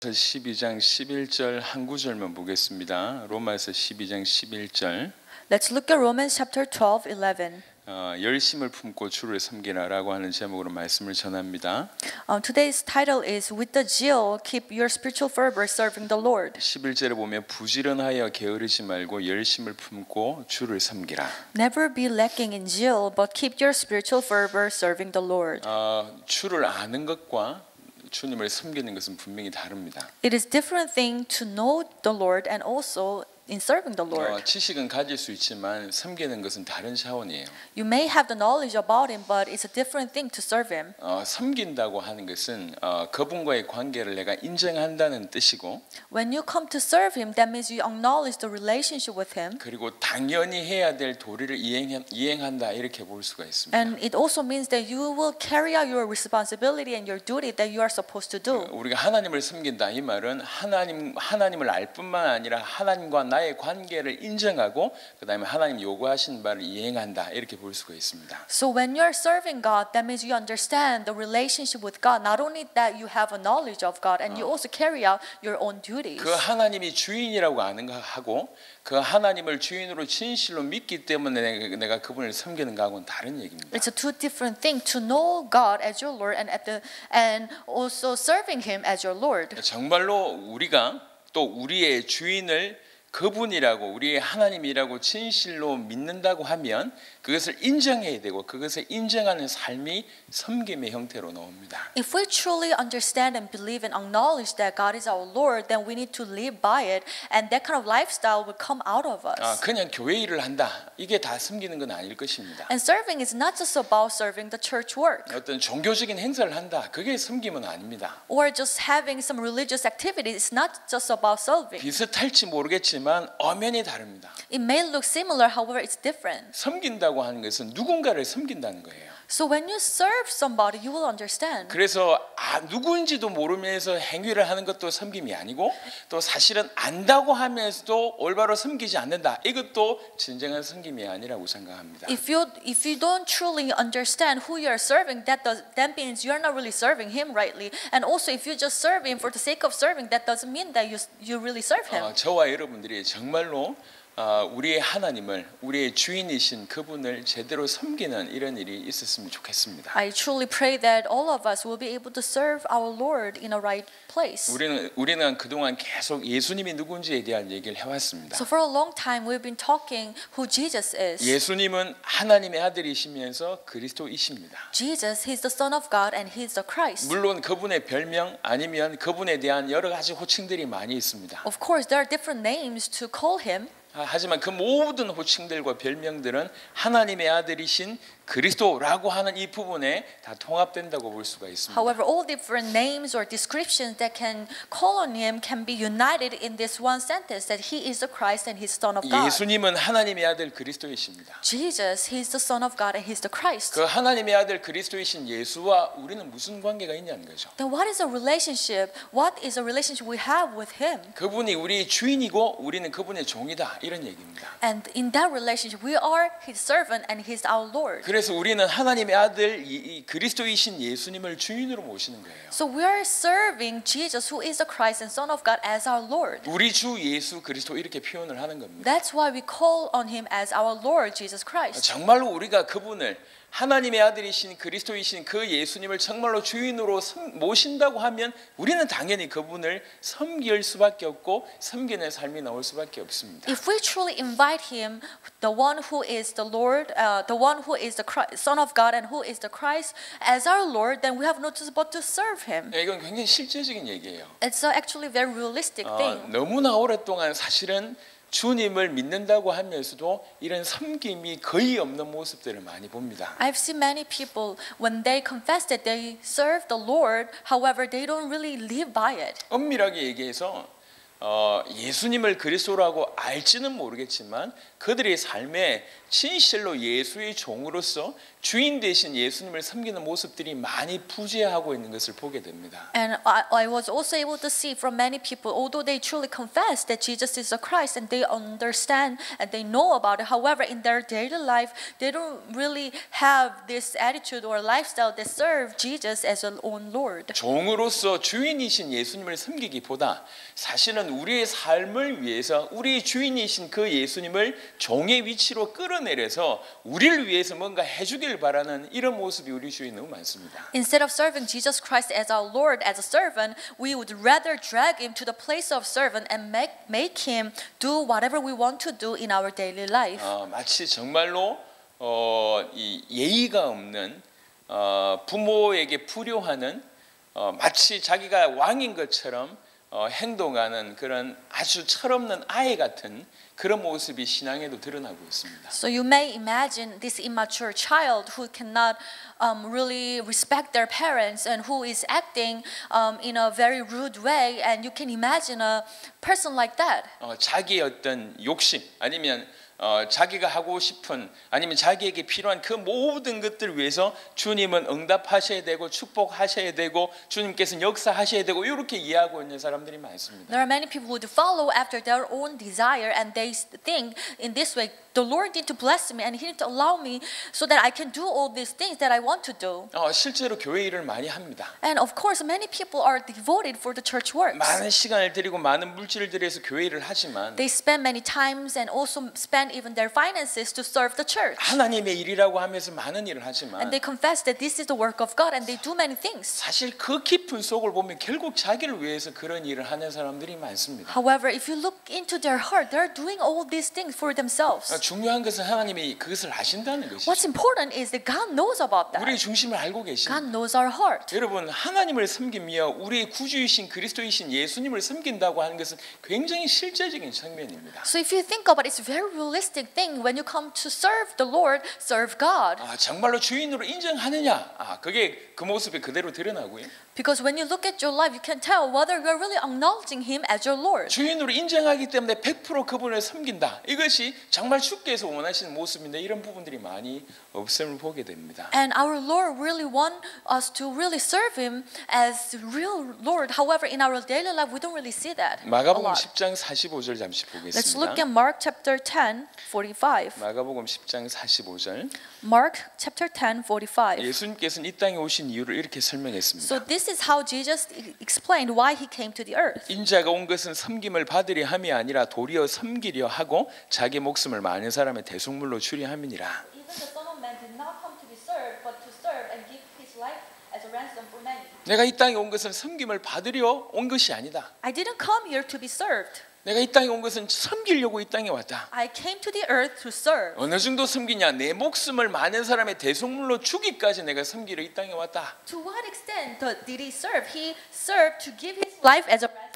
12장 11절 한 구절만 보겠습니다. 로마서 12장 11절. Let's look at Romans chapter 12, 11. 열심을 품고 주를 섬기라라고 하는 제목으로 말씀을 전합니다. Today's title is With the zeal, keep your spiritual fervor serving the Lord. 11절에 보면 부지런하여 게으르지 말고 열심을 품고 주를 섬기라. Never be lacking in zeal, but keep your spiritual fervor serving the Lord. 주를 아는 것과 주님을 섬기는 것은 분명히 다릅니다. It is different thing to know the Lord and also in serving the Lord. 지식은 가질 수 있지만 섬기는 것은 다른 차원이에요. You may have the knowledge about Him, but it's a different thing to serve Him. 섬긴다고 하는 것은 그분과의 관계를 내가 인정한다는 뜻이고, When you come to serve Him, that means you acknowledge the relationship with Him. 그리고 당연히 해야 될 도리를 이행한다 이렇게 볼 수가 있습니다. And it also means that you will carry out your responsibility and your duty that you are supposed to do. 우리가 하나님을 섬긴다 이 말은 하나님을 알 뿐만 아니라 하나님과 나의 관계를 인정하고 그다음에 하나님 요구하신 바를 이행한다 이렇게 볼 수가 있습니다. So when you are serving God, that means you understand the relationship with God. Not only that you have a knowledge of God, and you also carry out your own duties. 그 하나님이 주인이라고 아는 거하고 그 하나님을 주인으로 진실로 믿기 때문에 내가 그분을 섬기는 거하고는 다른 얘기입니다. It's a two different thing to know God as your Lord and also serving Him as your Lord. 정말로 우리가 또 우리의 주인을 그분이라고 우리의 하나님이라고 진실로 믿는다고 하면 그것을 인정해야 되고 그것을 인정하는 삶이 섬김의 형태로 나옵니다. If we truly understand and believe and acknowledge that God is our Lord, then we need to live by it, and that kind of lifestyle will come out of us. 그냥 교회 일을 한다. 이게 다 섬기는 건 아닐 것입니다. And serving is not just about serving the church work. 어떤 종교적인 행사를 한다. 그게 섬김은 아닙니다. Or just having some religious activity. It's not just about serving. 비슷할지 모르겠지만 엄연히 다릅니다. It may look similar, however, it's different. 섬긴다고 하는 것은 누군가를 섬긴다는 거예요. So when you serve somebody, you will understand. 그래서 누구인지도 모르면서 행위를 하는 것도 섬김이 아니고 또 사실은 안다고 하면서도 올바로 섬기지 않는다. 이것도 진정한 섬김이 아니라고 생각합니다. If you don't truly understand who you are serving, that means you are not really serving Him rightly. And also, if you just serve Him for the sake of serving, that doesn't mean that you really serve Him. 저와 여러분들이 정말로 우리의 하나님을 우리의 주인이신 그분을 제대로 섬기는 이런 일이 있었으면 좋겠습니다. I truly pray that all of us will be able to serve our Lord in a right place. 우리는 그동안 계속 예수님이 누군지에 대한 얘기를 해왔습니다. So for a long time we've been talking who Jesus is. 예수님은 하나님의 아들이시면서 그리스도이십니다. Jesus, He's the Son of God and He's the Christ. 물론 그분의 별명 아니면 그분에 대한 여러 가지 호칭들이 많이 있습니다. Of course, there are different names to call Him. 하지만 그 모든 호칭들과 별명들은 하나님의 아들이신 그리스도라고 하는 이 부분에 다 통합된다고 볼 수가 있습니다. However, all different names or descriptions that can call on Him can be united in this one sentence that He is the Christ and He's Son of God. 예수님은 하나님의 아들 그리스도이십니다. Jesus, He's the Son of God and He's the Christ. 그 하나님의 아들 그리스도이신 예수와 우리는 무슨 관계가 있냐는 거죠. Then what is a relationship? What is a relationship we have with Him? 그분이 우리의 주인이고 우리는 그분의 종이다 이런 얘기입니다. And in that relationship, we are His servant and He's our Lord. 그래서 우리는 하나님의 아들 이 그리스도이신 예수님을 주인으로 모시는 거예요. So we are serving Jesus, who is the Christ and Son of God, as our Lord. 우리 주 예수 그리스도 이렇게 표현을 하는 겁니다. That's why we call on Him as our Lord Jesus Christ. 정말로 우리가 그분을 하나님의 아들이신 그리스도이신 그 예수님을 정말로 주인으로 모신다고 하면 우리는 당연히 그분을 섬길 수밖에 없고 섬기는 삶이 나올 수밖에 없습니다. If we truly invite Him, the one who is the Lord, the one who is the Son of God and who is the Christ, as our Lord, then we have no choice but to serve Him. 이건 굉장히 실제적인 얘기예요. It's actually a very realistic thing. 너무나 오랫동안 사실은 주님을 믿는다고 하면서도 이런 섬김이 거의 없는 모습들을 많이 봅니다. I've seen many people when they confess that they serve the Lord, however, they don't really live by it. 엄밀하게 얘기해서 예수님을 그리스도라고 알지는 모르겠지만 그들의 삶에 진실로 예수의 종으로서 주인 되신 예수님을 섬기는 모습들이 많이 부재하고 있는 것을 보게 됩니다. And I was also able to see from many people, although they truly confess that Jesus is the Christ and they understand and they know about it, however, in their daily life, they don't really have this attitude or lifestyle that serve Jesus as their own Lord. 종으로서 주인이신 예수님을 섬기기보다 사실은 우리의 삶을 위해서 우리의 주인이신 그 예수님을 종의 위치로 끌어내려서 우리를 위해서 뭔가 해주길 바라는 이런 모습이 우리 주위에 너무 많습니다. Instead of serving Jesus Christ as our Lord, as a servant, we would rather drag him to the place of servant and make him do whatever we want to do in our daily life. 마치 정말로 이 예의가 없는 부모에게 불효하는 마치 자기가 왕인 것처럼 행동하는 그런 아주 철없는 아이 같은 그런 모습이 신앙에도 드러나고 있습니다. So you may imagine this immature child who cannot really respect their parents and who is acting in a very rude way, and you can imagine a person like that. 자기의 어떤 욕심 아니면 자기가 하고 싶은 아니면 자기에게 필요한 그 모든 것들을 위해서 주님은 응답하셔야 되고 축복하셔야 되고 주님께서는 역사하셔야 되고 이렇게 이해하고 있는 사람들이 많습니다. There are many people who follow after their own desire and they think in this way, the Lord need to bless me and He need to allow me so that I can do all these things that I want to do. 실제로 교회 일을 많이 합니다. And of course, many people are devoted for the church works. 많은 시간을 들이고 많은 물질을 들여서 교회 일을 하지만 They spend many times and also spend even their finances to serve the church. 하나님의 일이라고 하면서 많은 일을 하지만 And they confess that this is the work of God and they do many things. 사실 그 깊은 속을 보면 결국 자기를 위해서 그런 일을 하는 사람들이 많습니다. However, if you look into their heart, they're doing all these things for themselves. 중요한 것은 하나님이 그것을 아신다는 것이죠. What's important is that God knows about that. 우리의 중심을 알고 계십니다. God knows our heart. 여러분 하나님을 섬기며 우리의 구주이신 그리스도이신 예수님을 섬긴다고 하는 것은 굉장히 실제적인 측면입니다. So if you think about it, it's a very realistic thing when you come to serve the Lord, serve God. 정말로 주인으로 인정하느냐? 그게 그 모습이 그대로 드러나고요. Because when you look at your life, you can tell whether you're really acknowledging Him as your Lord. 주인으로 인정하기 때문에 100% 그분을 섬긴다. 이것이 정말 주께서 원하시는 모습인데 이런 부분들이 많이 없음을 보게 됩니다. And our Lord really want us to really serve Him as real Lord. However, in our daily life, we don't really see that. 마가복음 10장 45절 잠시 Let's look 보겠습니다. at Mark chapter 10, 45. 마가복음 10장 45절. Mark chapter 10, 45. 예수님께서는 이 땅에 오신 이유를 이렇게 설명했습니다. So this is how Jesus explained why He came to the earth. 인자가 온 것은 섬김을 받으려 함이 아니라 도리어 섬기려 하고 자기 목숨을 많은 사람의 대속물로 주려 함이니라. Even the Son of Man did not come to be served, but to serve and give His life as a ransom for many. 내가 이 땅에 온 것은 섬김을 받으려 온 것이 아니다. I didn't come here to be served. 내가 이 땅에 온 것은 섬기려고 이 땅에 왔다. I came to the earth to serve. 어느 정도 섬기냐? 내 목숨을 많은 사람의 대속물로 주기까지 내가 섬기려 이 땅에 왔다. To what extent did He serve? He served to give His life as a ransom.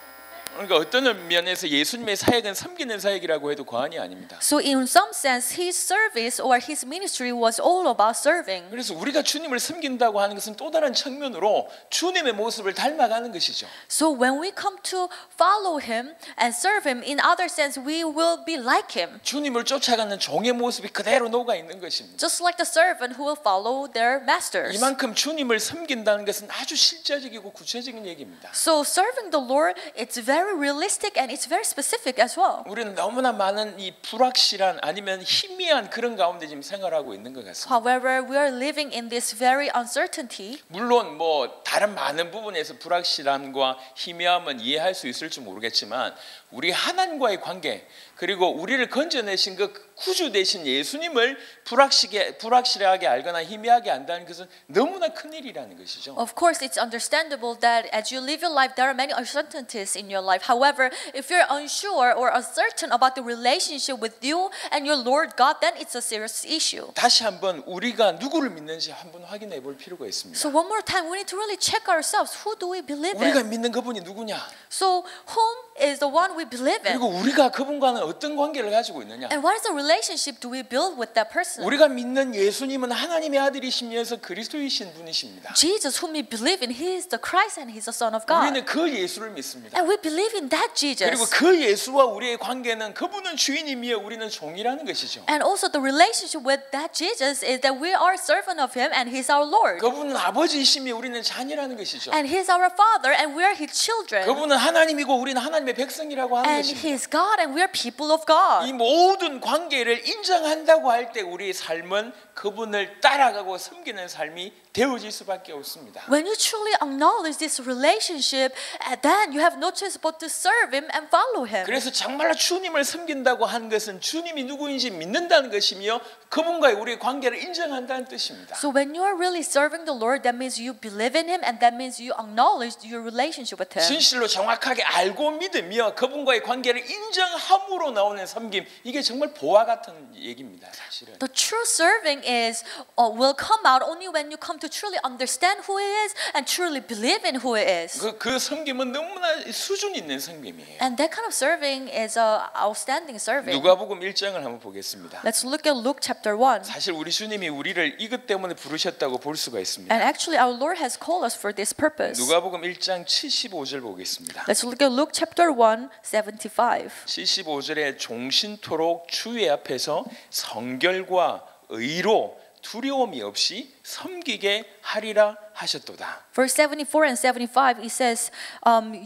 그러니까 어떤 면에서 예수님의 사역은 섬기는 사역이라고 해도 과언이 아닙니다. So in some sense, His service or His ministry was all about serving. 그래서 우리가 주님을 섬긴다고 하는 것은 또 다른 측면으로 주님의 모습을 닮아가는 것이죠. So when we come to follow Him and serve Him, in other sense, we will be like Him. 주님을 쫓아가는 종의 모습이 그대로 녹아 있는 것입니다. Just like the servant who will follow their masters. 이만큼 주님을 섬긴다는 것은 아주 실제적이고 구체적인 얘기입니다. So serving the Lord, it's very realistic and it's very specific as well. 우리는 너무나 많은 이 불확실한 아니면 희미한 그런 가운데 지금 생활하고 있는 것 같습니다. However, we are living in this very uncertainty. 물론 뭐 다른 많은 부분에서 불확실함과 희미함은 이해할 수 있을지 모르겠지만 우리 하나님과의 관계 그리고 우리를 건져내신 그 구주 되신 예수님을 불확실하게 알거나 희미하게 안다는 것은 너무나 큰 일이라는 것이죠. Of course, it's understandable that as you live your life, there are many uncertainties in your life. However, if you're unsure or uncertain about the relationship with you and your Lord God, then it's a serious issue. 다시 한번 우리가 누구를 믿는지 한번 확인해 볼 필요가 있습니다. So one more time, we need to really check ourselves. Who do we believe 우리가 in? 믿는 그분이 누구냐? So whom is the one we believe in. 그리고 우리가 그분과는 어떤 관계를 가지고 있느냐? And what is the relationship do we build with that person? 우리가 믿는 예수님은 하나님의 아들이시면서 그리스도이신 분이십니다. Jesus, whom we believe in, He is the Christ and He's the Son of God. 우리는 그 예수를 믿습니다. And we believe in that Jesus. 그리고 그 예수와 우리의 관계는 그분은 주인이며 우리는 종이라는 것이죠. And also the relationship with that Jesus is that we are servant of Him and He's our Lord. 그분은 아버지이시며 우리는 자녀라는 것이죠. And He's our Father and we are His children. 그분은 하나님이고 우리는 하나님의 백성이라고 하는 And 것입니다. He's God and we are people of God. 이 모든 관계를 인정한다고 할 때 우리의 삶은 그분을 따라가고 섬기는 삶이 되어질 수밖에 없습니다. When you truly acknowledge this relationship, then you have no choice but to serve Him and follow Him. 그래서 정말로 주님을 섬긴다고 하는 것은 주님이 누구인지 믿는다는 것이며 그분과의 우리의 관계를 인정한다는 뜻입니다. So when you are really serving the Lord, that means you believe in Him and that means you acknowledge your relationship with Him. 진실로 정확하게 알고 믿으며 그분과의 관계를 인정함으로 나오는 섬김, 이게 정말 보화 같은 얘기입니다. 사실은. The true serving is will come out only when you come to truly understand who He is and truly believe in who He is. 그 섬김은 너무나 수준 있는 섬김이에요. And that kind of serving is outstanding serving. 누가복음 1장을 한번 보겠습니다. Let's look at Luke chapter 1. 사실 우리 주님이 우리를 이것 때문에 부르셨다고 볼 수가 있습니다. And actually our Lord has called us for this purpose. 누가복음 1장 75절 보겠습니다. Let's look at Luke chapter 1, 75. 75절에 종신토록 주의 앞에서 성결과 의로 두려움이 없이 섬기게 하리라 하셨도다. Verse 74 and 75, it says,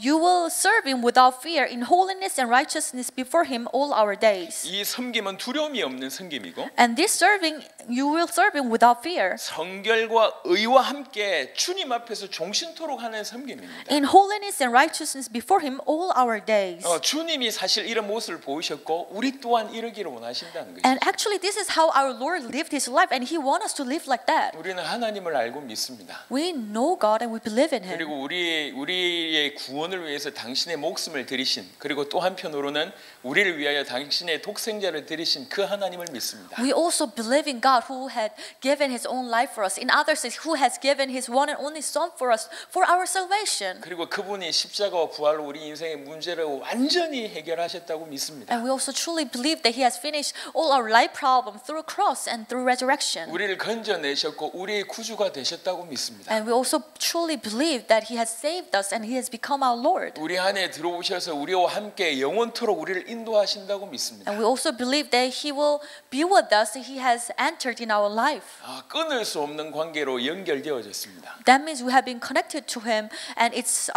you will serve Him without fear in holiness and righteousness before Him all our days. 이 섬김은 두려움이 없는 섬김이고 And this serving, you will serve Him without fear. 성결과 의와 함께 주님 앞에서 종신토록 하는 섬김입니다. In holiness and righteousness before Him all our days. 주님이 사실 이런 모습을 보이셨고 우리 또한 이러기를 원하신다는 것이죠. And actually this is how our Lord lived His life and He wants us to live like that. 우리는 하나님을 알고 믿습니다. We know God and we believe in Him. 그리고 우리의 구원을 위해서 당신의 목숨을 들이신, 그리고 또 한편으로는 우리를 위하여 당신의 독생자를 들이신 그 하나님을 믿습니다. We also believe in God who had given His own life for us. In others, who has given His one and only Son for us for our salvation. 그리고 그분이 십자가와 부활로 우리 인생의 문제를 완전히 해결하셨다고 믿습니다. And we also truly believe that He has finished all our life problems through a cross and through resurrection. 우리를 건져내셨고 우리의 구주가 되셨다고 믿습니다. And we also truly believe that He has saved us and He has become our Lord. 우리 안에 들어오셔서 우리와 함께 영원토록 우리를 인도하신다고 믿습니다. And we also believe that He will be with us. He has entered in our life. 끊을 수 없는 관계로 연결되어졌습니다. That means we have been connected to Him and it's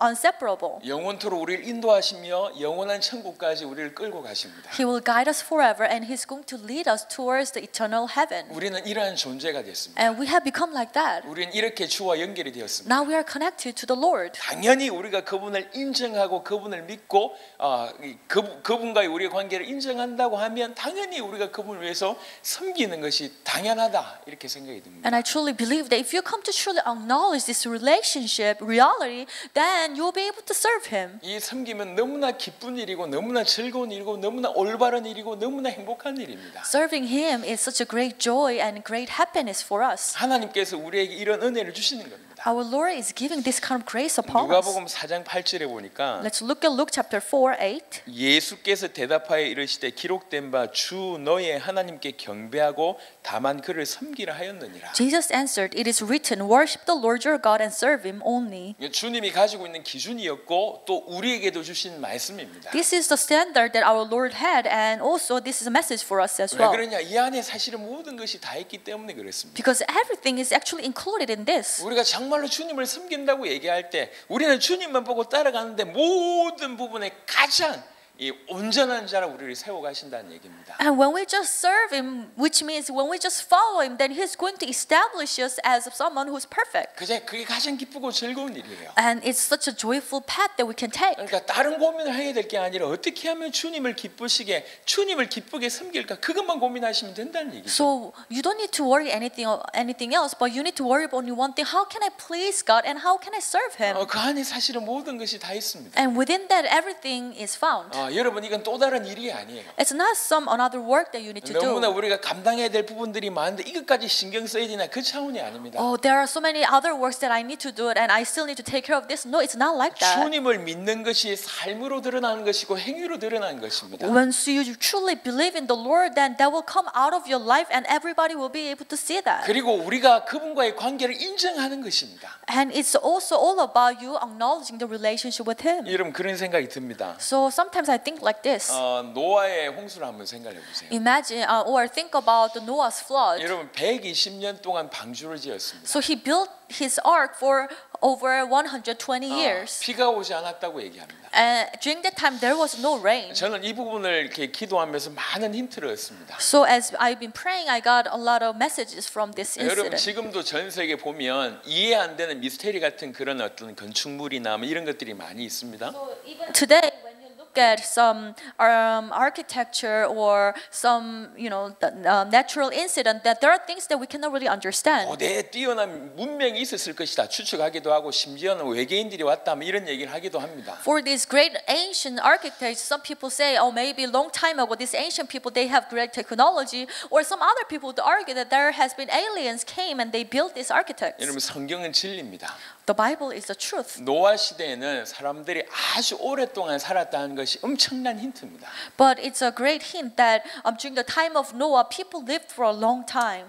inseparable. 영원토록 우리를 인도하시며 영원한 천국까지 우리를 끌고 가십니다. He will guide us forever and He's going to lead us towards the eternal heaven. 우리는 이러한 존재가 됐습니다. And we have become like that. 우리는 이렇게 주와 연결이 되었습니다. Now we are connected to the Lord. 당연히 우리가 그분을 인정하고 그분을 믿고 그분과의 우리의 관계를 인정한다고 하면 당연히 우리가 그분을 위해서 섬기는 것이 당연하다 이렇게 생각이 듭니다. And I truly believe that if you come to truly acknowledge this relationship reality, then you'll be able to serve Him. 이 섬김은 너무나 기쁜 일이고 너무나 즐거운 일이고 너무나 올바른 일이고 너무나 행복한 일입니다. Serving Him is such a great joy and great happiness for us. 하나님께서 우리에게 이런 은혜를 주시는 겁니다. Our Lord is giving this kind of grace upon us. 누가복음 4장 8절에 보니까 Let's look at Luke chapter 4, 8. 예수께서 대답하여 이르시되 기록된 바 주 너의 하나님께 경배하고 다만 그를 섬기라 하였느니라. Jesus answered, it is written, worship the Lord your God and serve Him only. 주님이 가지고 있는 기준이었고 또 우리에게도 주신 말씀입니다. This is the standard that our Lord had and also this is a message for us as 왜 well. 그러냐? 이 안에 사실은 모든 것이 다 있기 때문에 그렇습니다. Because everything is actually included in this. 우리가 정말로 주님을 섬긴다고 얘기할 때 우리는 주님만 보고 따라가는데 모든 부분에 가장 이 온전한 자라 우리를 세워 가신다는 얘기입니다. And when we just serve Him, which means when we just follow Him, then He's going to establish us as someone who's perfect. 그게 가장 기쁘고 즐거운 일이에요. And it's such a joyful path that we can take. 그러니까 다른 고민을 해야 될 게 아니라 어떻게 하면 주님을 기쁘시게 주님을 기쁘게 섬길까 그것만 고민하시면 된다는 얘기죠. So you don't need to worry anything else, but you need to worry about only one thing: how can I please God and how can I serve Him? 그 안에 사실은 모든 것이 다 있습니다. And within that, everything is found. 여러분 이건 또 다른 일이 아니에요. It's not some another work that you need to 너무나 do. 우리가 감당해야 될 부분들이 많은데 이것까지 신경 써야 되나 그 차원이 아닙니다. Oh, there are so many other works that I need to do it and I still need to take care of this. No, it's not like that. 주님을 믿는 것이 삶으로 드러나는 것이고 행위로 드러나는 것입니다. Once you truly believe in the Lord, then that will come out of your life and everybody will be able to see that. 그리고 우리가 그분과의 관계를 인정하는 것입니다. And it's also all about you acknowledging the relationship with Him. 여러분 그런 생각이 듭니다. So sometimes I think like this. 노아의 홍수를 한번 생각해 보세요. Imagine or think about the Noah's flood. 여러분 120년 동안 방주를 지었습니다. So he built his ark for over 120 years. 비가 오지 않았다고 얘기합니다. And during that time there was no rain. 저는 이 부분을 이렇게 기도하면서 많은 힌트를 얻습니다. So as I've been praying, I got a lot of messages from this 여러분 incident. 지금도 전 세계 보면 이해 안 되는 미스테리 같은 그런 어떤 건축물이나 뭐 이런 것들이 많이 있습니다. So even today, when you look at some architecture or some, natural incident, that there are things that we cannot really understand. 고대 뛰어난 문명이 있었을 것이다 추측하기도 하고 심지어는 외계인들이 왔다 뭐 이런 얘기를 하기도 합니다. For these great ancient architects, some people say, oh, maybe a long time ago, these ancient people, they have great technology. Or some other people would argue that there has been aliens came and they built these architects. 여러분 성경은 진리입니다. The Bible is the truth. 노아 시대에는 사람들이 아주 오랫동안 살았다는 것이 엄청난 힌트입니다. But it's a great hint that during the time of Noah, people lived for a long time.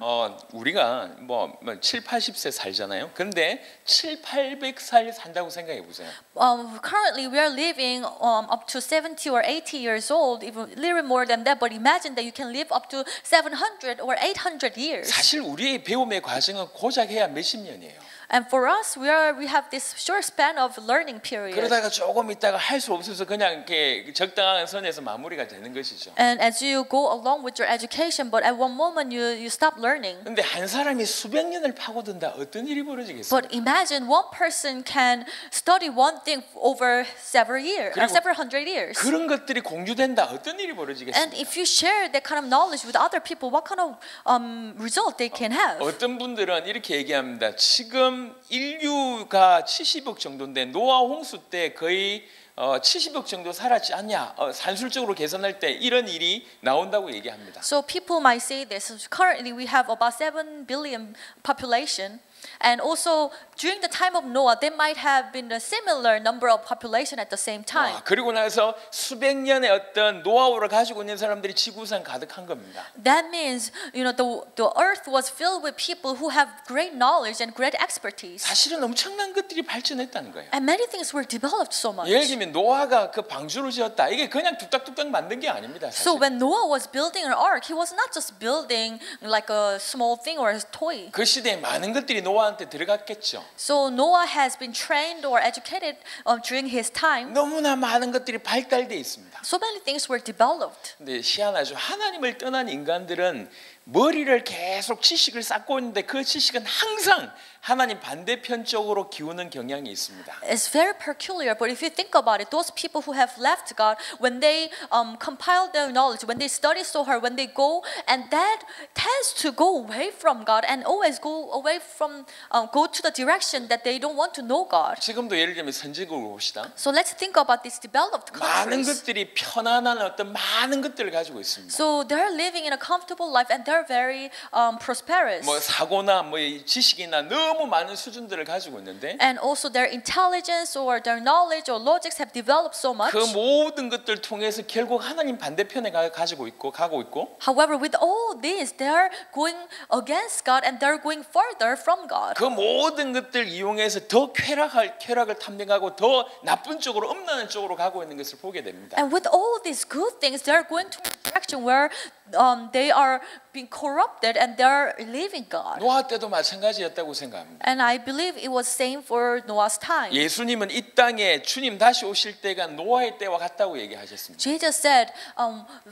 우리가 뭐 7, 80세 살잖아요. 그런데 7, 800살 산다고 생각해 보세요. Currently, we are living up to 70 or 80 years old, even a little bit more than that. But imagine that you can live up to 700 or 800 years. 사실 우리의 배움의 과정은 고작 해야 몇십 년이에요. And for us, we have this short span of learning period. 그러다가 조금 있다가 할 수 없어서 그냥 이렇게 적당한 선에서 마무리가 되는 것이죠. And as you go along with your education, but at one moment you stop learning. 근데 한 사람이 수백 년을 파고든다 어떤 일이 벌어지겠어요? But imagine one person can study one thing over several years, 그리고 several hundred years. 그런 것들이 공유된다 어떤 일이 벌어지겠어요? And if you share that kind of knowledge with other people, what kind of result they can have? 어떤 분들은 이렇게 얘기합니다. 지금 인류가 70억 정도인데 노아 홍수 때 거의 70억 정도 살았지 않냐? 산술적으로 계산할 때 이런 일이 나온다고 얘기합니다. So people might say this. Currently, we have about 7 billion population. And also during the time of Noah, there might have been a similar number of population at the same time. 그리고 나서 수백 년의 어떤 노하우를 가지고 있는 사람들이 지구상 가득한 겁니다. That means, the earth was filled with people who have great knowledge and great expertise. 사실은 엄청난 것들이 발전했다는 거예요. And many things were developed so much. 예를 들면 노아가 그 방주를 지었다. 이게 그냥 뚝딱뚝딱 만든 게 아닙니다. 사실. So when Noah was building an ark, he was not just building like a small thing or a toy. 그 시대에 많은 것들이 노아한테 들어갔겠죠. So Noah has been trained or educated during his time. 너무나 많은 것들이 발달돼 있습니다. So many things were developed. 근데 희한하죠. 하나님을 떠난 인간들은 머리를 계속 지식을 쌓고 있는데 그 지식은 항상 하나님 반대편 쪽으로 기우는 경향이 있습니다. It's very peculiar, but if you think about it, those people who have left God, when they compile their knowledge, when they study so hard, when they go, and that tends to go away from God and always go away from, go to the direction that they don't want to know God. 지금도 예를 들면 선진국을 봅시다. So let's think about these developed 많은 countries. 것들이 편안한 어떤 많은 것들을 가지고 있습니다. So they're living in a comfortable life and they're very prosperous. 뭐 사고나 뭐 지식이나 너무 많은 수준들을 가지고 있는데 And also their intelligence or their knowledge or logics have developed so much. 그 모든 것들 통해서 결국 하나님 반대편에 가고 있고 However, with all this, they are going against God and they're going further from God. 그 모든 것들 이용해서 더 쾌락을 탐닉하고 더 나쁜 쪽으로 음란한 쪽으로 가고 있는 것을 보게 됩니다. And with all these good things, they are going to a direction where they are being corrupted and they are leaving God. 노아 때도 마찬가지였다고 생각합니다. And I believe it was same for Noah's time. 예수님은 이 땅에 주님 다시 오실 때가 노아의 때와 같다고 얘기하셨습니다. Jesus said,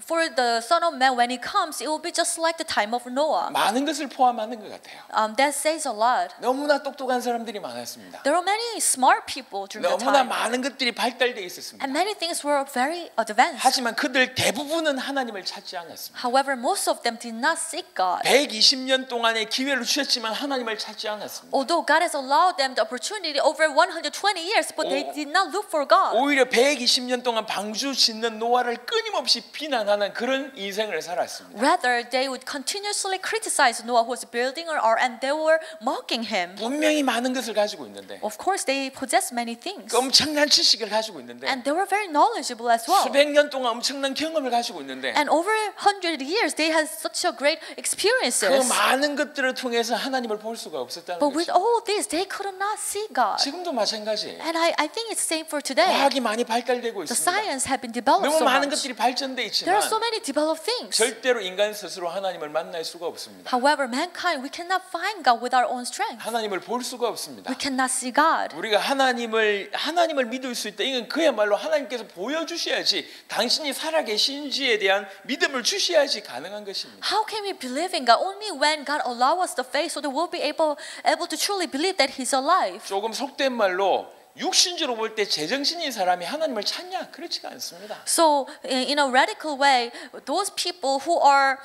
for the Son of Man, when He comes, it will be just like the time of Noah. 많은 것을 포함하는 것 같아요. That says a lot. 너무나 똑똑한 사람들이 많았습니다. There were many smart people during the 너무나 time. 많은 것들이 발달돼 있었습니다. And many things were very advanced. 하지만 그들 대부분은 하나님을 찾지 않았습니다. However, most of them did not seek God. 120년 동안의 기회를 주셨지만 하나님을 찾지 않았습니다. Although God has allowed them the opportunity over 120 years, but they did not look for God. 오히려 120년 동안 방주 짓는 노아를 끊임없이 비난하는 그런 인생을 살았습니다. Rather, they would continuously criticize Noah who was building an ark, and they were mocking him. 분명히 많은 것을 가지고 있는데 Of course, they possessed many things, 엄청난 지식을 가지고 있는데 and they were very knowledgeable as well. 수백 년 동안 엄청난 경험을 가지고 있는데 And over 100 years, they had such a great 그 experiences. 많은 것들을 통해서 하나님을 볼 수가 없었다는 But with 것이죠. all this, they could not see God. 지금도 마찬가지예요. And I think it's same for today. 과학이 많이 발달되고 The 있습니다. science have been developed 너무 so 많은 much. 것들이 발전돼 There are so 있지만 many developed things. 절대로 인간 스스로 하나님을 만날 수가 없습니다. However, mankind, we cannot find God with our own strength. 하나님을 볼 수가 없습니다. We cannot see God. 우리가 하나님을 믿을 수 있다. 이건 그야말로 하나님께서 보여주셔야지, 당신이 살아계신지에 대한 믿음을 주셔야지 가능한 것입니다. How can we believe in God? Only when God allows us the faith so that we'll be able to truly believe that He's alive. 조금 속된 말로 육신적으로 볼 때 제정신인 사람이 하나님을 찾냐? 그렇지가 않습니다. So, in a radical way, those people who are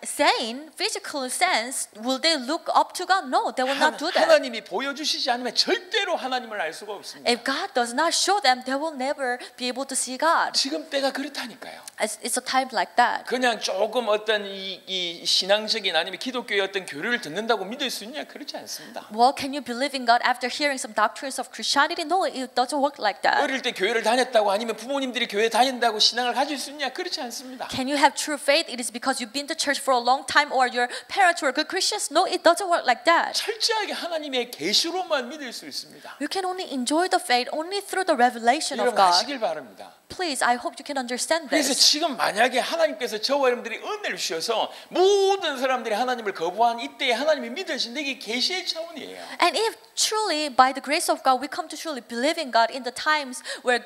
sane, physical sense, will they look up to God? No, they will not do that. 하나님이 보여주시지 않으면 절대로 하나님을 알 수가 없습니다. If God does not show them, they will never be able to see God. 지금 때가 그렇다니까요. It's a time like that. 그냥 조금 어떤 이 신앙적인 아니면 기독교의 어떤 교류를 듣는다고 믿을 수 있냐? 그렇지 않습니다. Well, can you believe in God after hearing some doctrines of Christianity? No, it doesn't work like that. 어릴 때 교회를 다녔다고 아니면 부모님들이 교회 다닌다고 신앙을 가질 수 있냐? 그렇지 않습니다. Can you have true faith? It is because you've been to church for a long time or your parents were good Christians? No, it doesn't work like that. 철저하게 하나님의 계시로만 믿을 수 있습니다. You can only enjoy the faith only through the revelation of 여러분 God. 아시길 바랍니다. Please, I hope you can understand 그래서 this. 지금 만약에 하나님께서 저와 여러분들이 은혜를 주셔서 모든 사람들이 하나님을 거부한 이때에 하나님이 믿어진다, 이게 계시의 차원이에요. And if truly, by the grace of God, we come to truly believe in God in the times where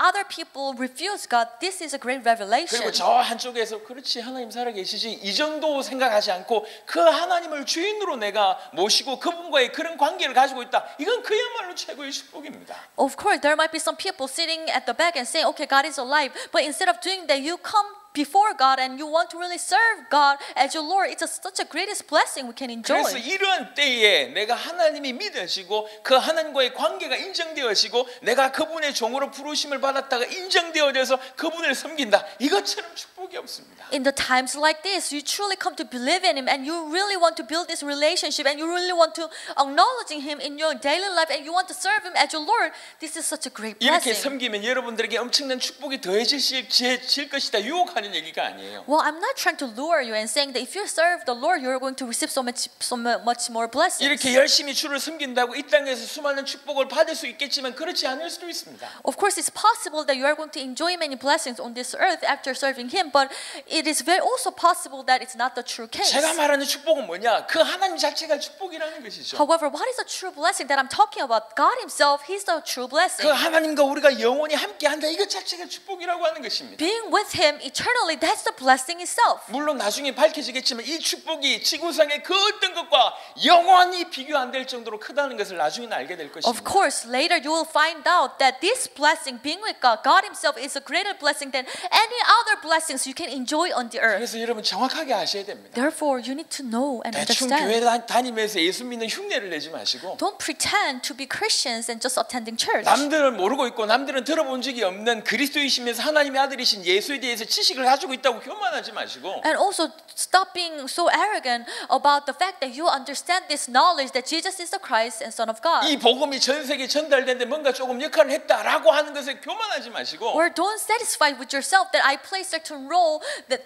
other people refuse God, this is a great revelation. 그리고 저 한쪽에서 그렇지 하나님 살아계시지 이 정도 생각하지 않고 그 하나님을 주인으로 내가 모시고 그분과의 그런 관계를 가지고 있다, 이건 그야말로 최고의 축복입니다. Of course, there might be some people sitting at the back and saying, okay, God is alive. But instead of doing that, you come before God and you want to really serve God as your Lord. It's such a greatest blessing we can enjoy. 그래서 이런 때에 내가 하나님이 믿어지고 그 하나님과의 관계가 인정되어지고 내가 그분의 종으로 부르심을 받았다가 인정되어져서 그분을 섬긴다, 이것처럼 축복이 없습니다. In the times like this, you truly come to believe in Him and you really want to build this relationship and you really want to acknowledging Him in your daily life and you want to serve Him as your Lord. This is such a great 이렇게 blessing. 섬기면 여러분들에게 엄청난 축복이 더해질 것이다, 유혹하는 얘기가 아니에요. Well, I'm not trying to lure you and saying that if you serve the Lord, you're going to receive so much more blessings. 이렇게 열심히 주를 섬긴다고 이 땅에서 수많은 축복을 받을 수 있겠지만 그렇지 않을 수도 있습니다. Of course, it's possible that you are going to enjoy many blessings on this earth after serving Him, but it is very also possible that it's not the true case. 제가 말하는 축복은 뭐냐? 그 하나님 자체가 축복이라는 것이죠. However, what is the true blessing that I'm talking about? God Himself, He's the true blessing. 그 하나님과 우리가 영원히 함께한다, 이것 자체가 축복이라고 하는 것입니다. Being with Him eternally, that's the blessing itself. 물론 나중에 밝혀지겠지만 이 축복이 지구상의 그 어떤 것과 영원히 비교 안 될 정도로 크다는 것을 나중에는 알게 될 Of 것입니다. course, later you will find out that this blessing, being with God, God Himself is a greater blessing than any other blessings you can enjoy on the earth. 그래서 여러분 정확하게 아셔야 됩니다. Therefore, you need to know and 대충 understand. 교회 다니면서 예수 믿는 흉내를 내지 마시고 Don't pretend to be Christians and just attending church. 남들은 모르고 있고 남들은 들어본 적이 없는 그리스도이시면서 하나님의 아들이신 예수에 대해서 지식을 가지고 있다고 교만하지 마시고 And also stop being so arrogant about the fact that you understand this knowledge that Jesus is the Christ and Son of God. 이 복음이 전 세계에 전달되는데 뭔가 조금 역할을 했다라고 하는 것에 교만하지 마시고 Or don't satisfy with yourself that I play certain role that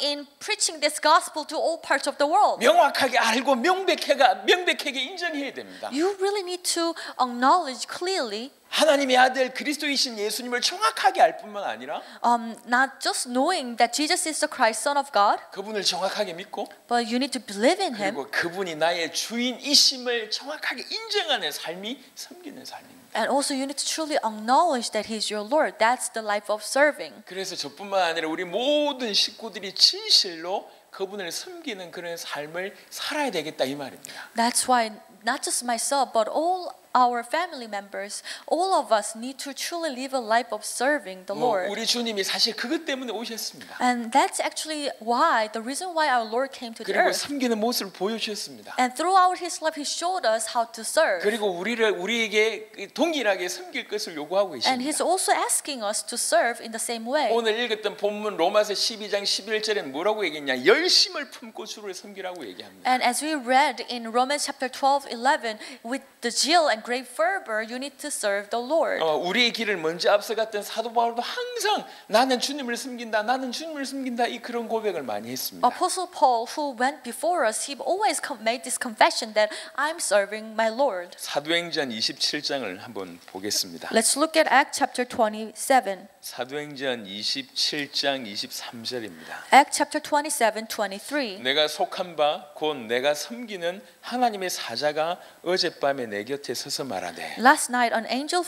in preaching this gospel to all parts of the world. 명확하게 알고 명백하게 인정해야 됩니다. You really need to acknowledge clearly 하나님의 아들 그리스도이신 예수님을 정확하게 알 뿐만 아니라 not just knowing that Jesus is the Christ, Son of God, 그분을 정확하게 믿고 but you need to believe in Him. 그리고 그분이 나의 주인이심을 정확하게 인정하는 삶이 섬기는 삶입니다. And also you need to truly acknowledge that He's your Lord. That's the life of serving. 그래서 저뿐만 아니라 우리 모든 식구들이 진실로 그분을 섬기는 그런 삶을 살아야 되겠다, 이 말입니다. That's why not just myself, but all our family members, all of us need to truly live a life of serving the Lord. 우리 주님이 사실 그것 때문에 오셨습니다. And that's actually why, the reason why our Lord came to the 그리고 earth. 섬기는 모습을 보여주셨습니다. And throughout His life, He showed us how to serve. 그리고 우리에게 동일하게 섬길 것을 요구하고 And He's 계십니다. also asking us to serve in the same way. 오늘 읽었던 본문 로마서 12장 11절에 뭐라고 얘기했냐? 열심을 품고 주를 섬기라고 얘기합니다. And as we read in Romans chapter 12:11, with the zeal and great fervor, you need to serve the Lord. 우리의 길을 먼저 앞서갔던 사도 바울도 항상 나는 주님을 섬긴다, 나는 주님을 섬긴다 이 그런 고백을 많이 했습니다. Apostle Paul, who went before us, he always made this confession that I'm serving my Lord. 사도행전 27장을 한번 보겠습니다. Let's look at Acts chapter 27. 사도행전 27장 23절입니다. Acts chapter 27:23. 내가 속한 바 곧 내가 섬기는 하나님의 사자가 어젯밤에 내 곁에 서서 말하되 Last night, an angel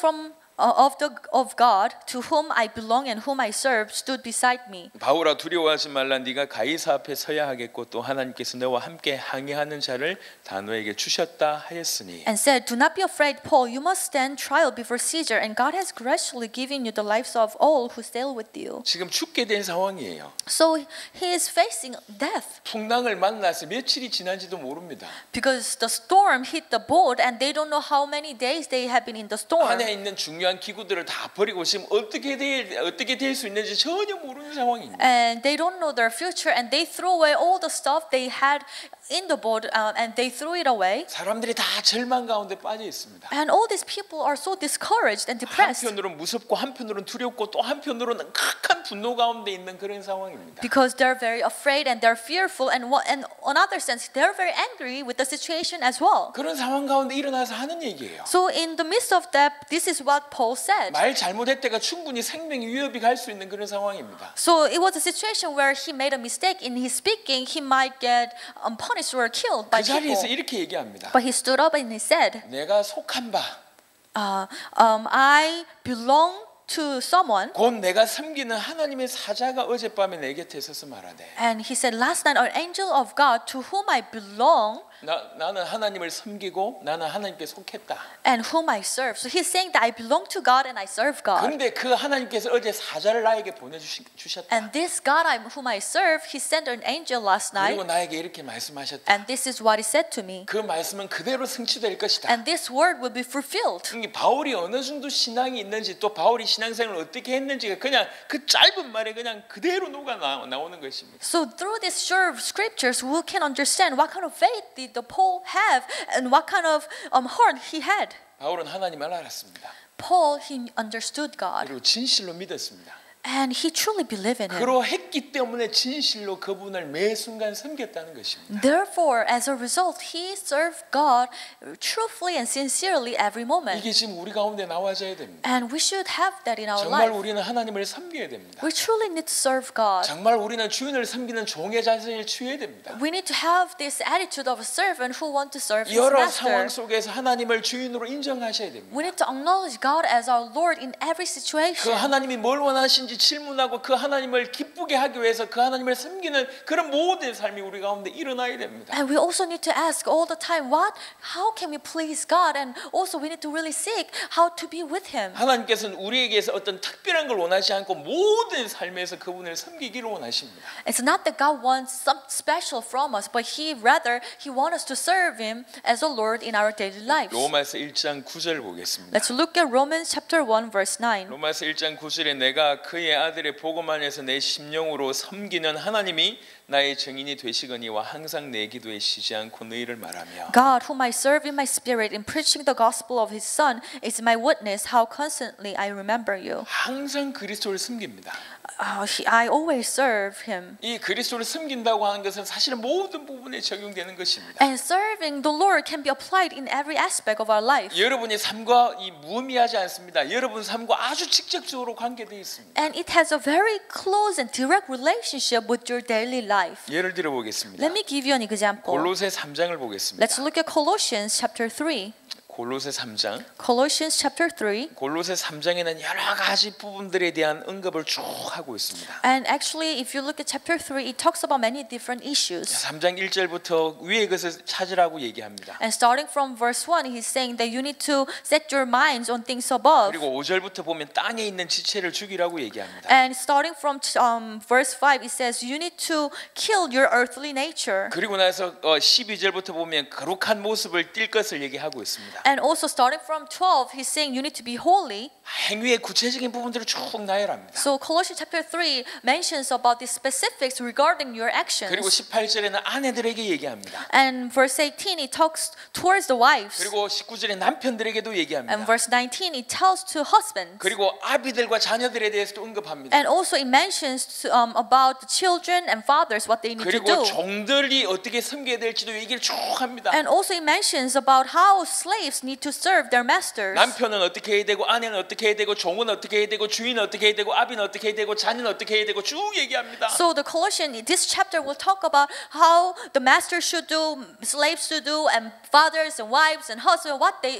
of God, to whom I belong and whom I serve, stood beside me. 바울아 두려워하지 말라 네가 가이사 앞에 서야 하겠고 또 하나님께서 너와 함께 항해하는 자를 다 너에게 주셨다 하였으니 And said, "Do not be afraid, Paul. You must stand trial before Caesar, and God has graciously given you the lives of all who sail with you." 지금 죽게 된 상황이에요. So he is facing death 풍랑을 만나서 며칠이 지난지도 모릅니다. because the storm hit the boat, and they don't know how many days they have been in the storm. 안에 있는 중요한 기구들을 다 버리고 지금 어떻게 될 수 있는지 전혀 모르는 상황입니다. And they don't know their future, and they threw away all the stuff they had in the boat, and they threw it away. 사람들이 다 절망 가운데 빠져 있습니다. And all these people are so discouraged and depressed 한편으로는 무섭고 한편으로는 두렵고 또 한편으로는 극한 분노 가운데 있는 그런 상황입니다. because they're very afraid and they're fearful, and on other sense, they're very angry with the situation as well. 그런 상황 가운데 일어나서 하는 얘기예요. So in the midst of that, this is what Paul said. 말 잘못했다가 충분히 생명이 위협이 갈 수 있는 그런 상황입니다. So it was a situation where he made a mistake in his speaking. He might get punished or killed by 그 자리에서 people. 이렇게 얘기합니다. But he stood up and he said, 내가 속한 바 I belong to someone. 곧 내가 섬기는 하나님의 사자가 어젯밤에 내 곁에 서서 말하되 And he said, last night, an angel of God to whom I belong 나는 하나님을 섬기고 나는 하나님께 속했다. and whom I serve. So he's saying that I belong to God and I serve God. 그런데 그 하나님께서 어제 사자를 나에게 보내주셨다. And this God whom I serve, he sent an angel last night. 그리고 나에게 이렇게 말씀하셨다. And this is what he said to me. 그 말씀은 그대로 성취될 것이다. And this word will be fulfilled. 바울이 어느 정도 신앙이 있는지 또 바울이 신앙생활을 어떻게 했는지가 그냥 그 짧은 말에 그냥 그대로 녹아 나오는 것입니다. So through these short scriptures, we can understand what kind of faith did the Paul have and what kind of heart he had. 바울은 하나님을 알았습니다. Paul, he understood God. 그리고 진실로 믿었습니다. And he truly believed in him. 그러했기 때문에 진실로 그분을 매 순간 섬겼다는 것입니다. Therefore, as a result, he served God truthfully and sincerely every moment. 이게 지금 우리 가운데 나와져야 됩니다. And we should have that in our 정말 life. 우리는 하나님을 섬겨야 됩니다. We truly need to serve God. 정말 우리는 주인을 섬기는 종의 자세를 취해야 됩니다. We need to have this attitude of a servant who want to serve his 여러 master. 상황 속에서 하나님을 주인으로 인정하셔야 됩니다. We need to acknowledge God as our Lord in every 그 situation. 하나님이 뭘 원하시는지 질문하고 그 하나님을 기쁘게 하기 위해서 그 하나님을 섬기는 그런 모든 삶이 우리 가운데 일어나야 됩니다. And we also need to ask all the time, how can we please God? And also we need to really seek how to be with Him. 하나님께서는 우리에게서 어떤 특별한 걸 원하지 않고 모든 삶에서 그분을 섬기기를 원하십니다. It's not that God wants something special from us, but He wants us to serve Him as a Lord in our daily lives. 로마서 1장 9절 보겠습니다. Let's look at Romans chapter 1 verse 9. 로마서 1장 9절에 내가 그의 아들의 복음 안에서 내 심령으로 섬기는 하나님이 나의 증인이 되시거니와 항상 내 기도에 쉬지 않고 너희를 말하며 God, whom I serve in my spirit in preaching the gospel of His Son, is my witness how constantly I remember you. 항상 그리스도를 섬깁니다. I always serve Him. 이 그리스도를 섬긴다고 하는 것은 사실은 모든 부분에 적용되는 것입니다. And serving the Lord can be applied in every aspect of our life. 여러분의 삶과 이 무의미하지 않습니다. 여러분 삶과 아주 직접적으로 관계되어 있습니다. And it has a very close and direct relationship with your daily life. 예를 들어 보겠습니다. Let me give you an example. 골로새 3장을 보겠습니다. Let's look at Colossians chapter 3. 골로새 3장. Colossians chapter 3. 골로새 3장에는 여러 가지 부분들에 대한 언급을 쭉 하고 있습니다. And actually, if you look at chapter 3, it talks about many different issues. 3장 1절부터 위의 것을 찾으라고 얘기합니다. And starting from verse 1, he's saying that you need to set your minds on things above. 그리고 5절부터 보면 땅에 있는 지체를 죽이라고 얘기합니다. And starting from verse 5, it says you need to kill your earthly nature. 그리고 나서 12절부터 보면 거룩한 모습을 띌 것을 얘기하고 있습니다. And also starting from 12, he's saying you need to be holy. 행위의 구체적인 부분들을 쭉 나열합니다. So Colossians chapter 3 mentions about the specifics regarding your 그리고 actions. 18절에는 아내들에게 얘기합니다. And verse 18, it talks towards the wives. 그리고 19절에 남편들에게도 And 얘기합니다. verse 19, it tells to husbands. 그리고 아비들과 자녀들에 대해서도 언급합니다. And also it mentions about the children and fathers, what they need to 그리고 do. 종들이 어떻게 섬겨야 될지도 얘기를 쭉 합니다. And also it mentions about how slaves need to serve their masters. 남편은 어떻게 해야 되고 아내는 어떻게 해야 되고 종은 어떻게 해야 되고 주인은 어떻게 해야 되고 아비는 어떻게 해야 되고 자녀는 어떻게 해야 되고 쭉 얘기합니다. So the Colossians, this chapter will talk about how the master should do, slaves should do, and fathers and wives and husbands,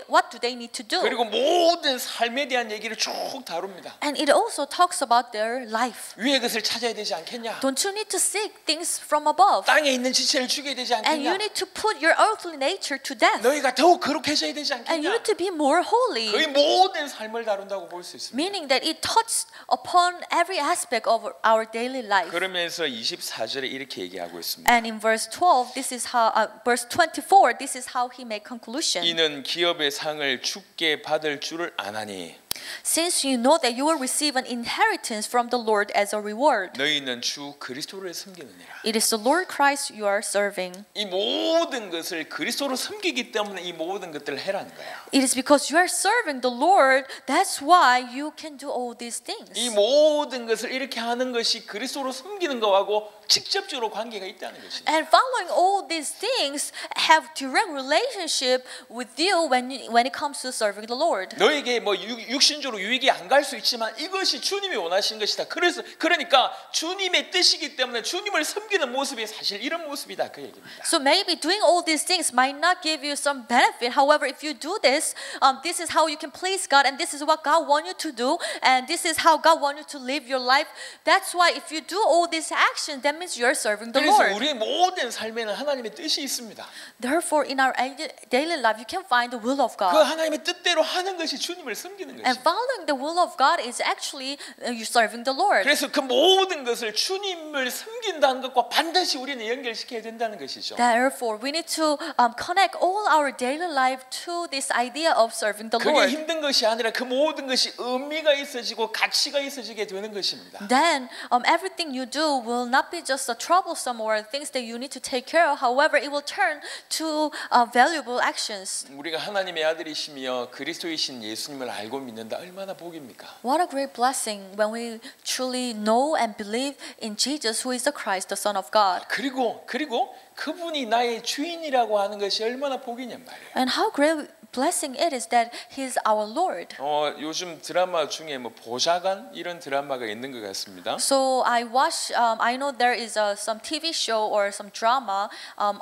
what do they need to do. 그리고 모든 삶에 대한 얘기를 쭉 다룹니다. And it also talks about their life. 위의 것을 찾아야 되지 않겠냐? Don't you need to seek things from above? 땅에 있는 지체를 죽여야 되지 And you 않겠냐? need to put your earthly nature to death. 너희가 더욱 거룩해져야 되지 And you 않겠냐? need to be more holy. 거의 모든 삶을 다룬다고 볼 수 있습니다. Meaning that it touches upon every aspect of our daily life. 그러면서 24절에 이렇게 얘기하고 있습니다. And in verse 12, this is how verse 24, this is how he made conclusion. 이는 기업의 상을 주께 받을 줄을 아나니 Since you know that you will receive an inheritance from the Lord as a reward. 너희는 주 그리스도를 섬기느니라. It is the Lord Christ you are serving. 이 모든 것을 그리스도로 섬기기 때문에 이 모든 것들을 해라는 거예요. It is because you are serving the Lord, that's why you can do all these things. 이 모든 것을 이렇게 하는 것이 그리스도로 섬기는 거하고 직접적으로 관계가 있다는 것입니다. And following all these things have direct relationship with you when it comes to serving the Lord. 너에게 뭐 육신적으로 유익이 안 갈 수 있지만 이것이 주님이 원하신 것이다. 그러니까 주님의 뜻이기 때문에 주님을 섬기는 모습이 사실 이런 모습이다 그 얘기입니다. So maybe doing all these things might not give you some benefit. However, if you do this, this is how you can please God, and this is what God wants you to do, and this is how God wants you to live your life. That's why if you do all these actions, that means you are serving the 그래서 Lord. 우리의 모든 삶에는 하나님의 뜻이 있습니다. Therefore, in our daily life, you can find the will of 그 God. 하나님의 뜻대로 하는 것이 주님을 섬기는 And 것입니다. following the will of God is actually you serving the Lord. 그래서 그 모든 것을 주님을 섬긴다는 것과 반드시 우리는 연결시켜야 된다는 것이죠. Therefore, we need to connect all our daily life to this idea of serving the 그게 Lord. 힘든 것이 아니라 그 모든 것이 의미가 있어지고 가치가 있어지게 되는 것입니다. Then everything you do will not be just a troublesome or things that you need to take care of. However, it will turn to valuable actions. 우리가 하나님의 아들이시며 그리스도이신 예수님을 알고 믿는다. 얼마나 복입니까? What a great blessing when we truly know and believe in Jesus, who is the Christ, the Son of God. 그리고 그분이 나의 주인이라고 하는 것이 얼마나 복이냔 말이에요. And how great blessing it is that He is our Lord. 요즘 드라마 중에 뭐 보좌관 이런 드라마가 있는 것 같습니다. So I watch. I know there is some TV show or some drama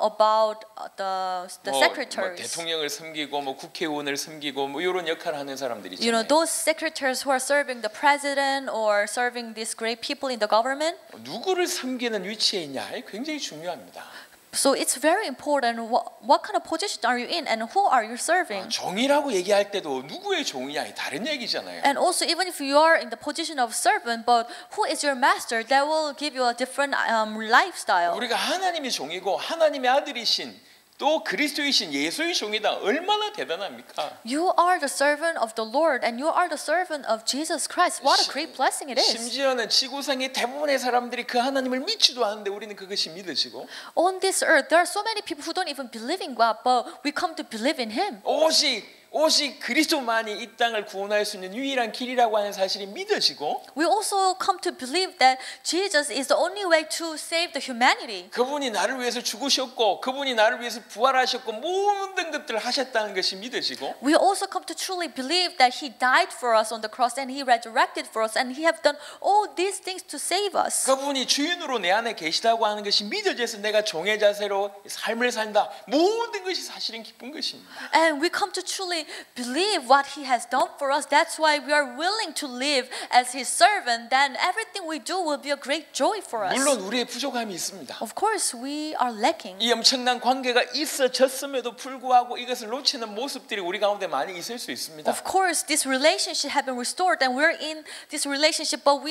about the 뭐 secretaries. 대통령을 섬기고 뭐 국회의원을 섬기고 뭐 이런 역할을 하는 사람들이 You know 있잖아요. those secretaries who are serving the president or serving these great people in the government. 누구를 섬기는 위치에 있냐 굉장히 중요합니다. So it's very important what kind of position are you in and who are you serving. 종이라고 얘기할 때도 누구의 종이냐 다른 얘기잖아요. And also even if you are in the position of servant, but who is your master, that will give you a different lifestyle. 우리가 하나님의 종이고 하나님의 아들이신 또 그리스도이신 예수의 종이다. 얼마나 대단합니까? You are the servant of the Lord and you are the servant of Jesus Christ. What a great blessing it is. 심지어는 지구상의 대부분의 사람들이 그 하나님을 믿지도 않는데 우리는 그것이 믿어지고 On this earth, there are so many people who don't even believe in God, but we come to believe in Him. 오직 그리스도만이 이 땅을 구원할 수 있는 유일한 길이라고 하는 사실이 믿어지고 We also come to believe that Jesus is the only way to save the humanity. 그분이 나를 위해서 죽으셨고 그분이 나를 위해서 부활하셨고 모든 것들을 하셨다는 것이 믿어지고 We also come to truly believe that He died for us on the cross and He resurrected for us and He have done all these things to save us. 그분이 주인으로 내 안에 계시다고 하는 것이 믿어져서 내가 종의 자세로 삶을 산다. 모든 것이 사실은 기쁜 것입니다. And we come to truly truly believe what He has done for us, that's why we are willing to live as His servant, then everything we do will be a great joy for us. 물론 우리의 부족함이 있습니다. Of course, we are lacking. 이 엄청난 관계가 있어졌음에도 불구하고 이것을 놓치는 모습들이 우리 가운데 많이 있을 수 있습니다. Of course, this relationship have been restored, and we're in this relationship, but